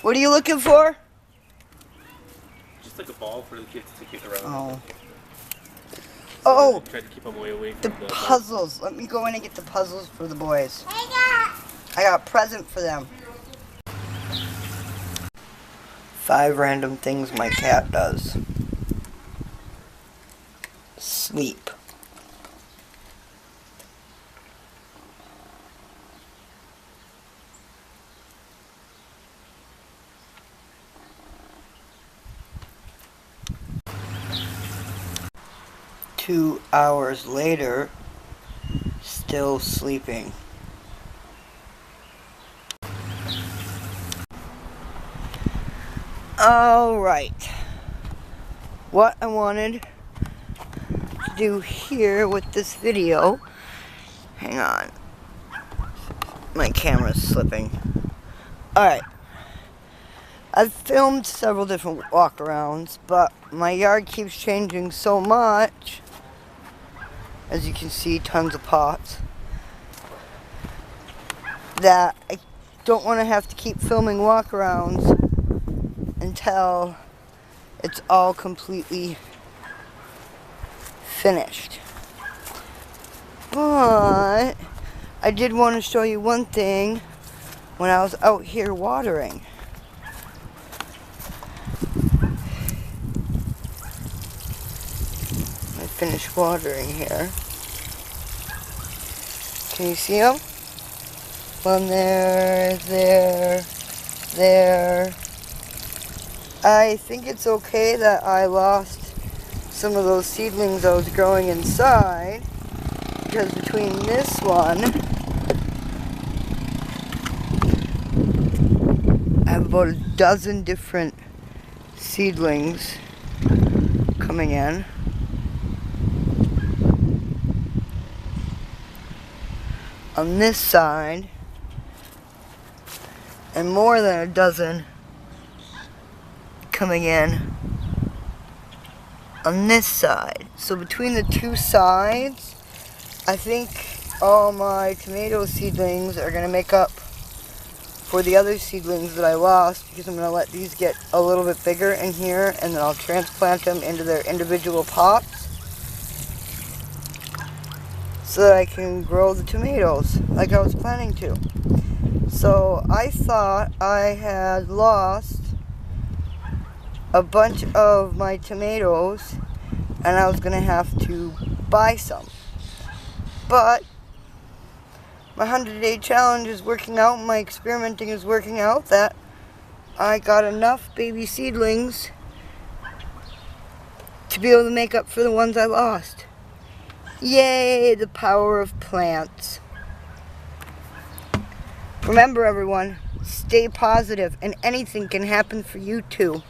What are you looking for? Just like a ball for the kids to kick around. Oh. So Oh! try to keep them away from The puzzles. Let me go in and get the puzzles for the boys. I got a present for them. 5 random things my cat does. Sleep. Two hours later, still sleeping. Alright. What I wanted to do here with this video, hang on, my camera's slipping. Alright. I've filmed several different walkarounds, but my yard keeps changing so much. As you can see, tons of pots. That I don't want to have to keep filming walkarounds until it's all completely finished. But I did want to show you one thing when I was out here watering. I finished watering here. Can you see them? One there, there. I think it's okay that I lost some of those seedlings I was growing inside, because between this one, I have about a dozen different seedlings coming in. On this side, and more than a dozen coming in on this side. So between the two sides, I think all my tomato seedlings are going to make up for the other seedlings that I lost, because I'm going to let these get a little bit bigger in here, and then I'll transplant them into their individual pots so that I can grow the tomatoes like I was planning to. So I thought I had lost a bunch of my tomatoes and I was going to have to buy some. But my 100-day challenge is working out, my experimenting is working out, that I got enough baby seedlings to be able to make up for the ones I lost. Yay, the power of plants. Remember everyone, stay positive and anything can happen for you too.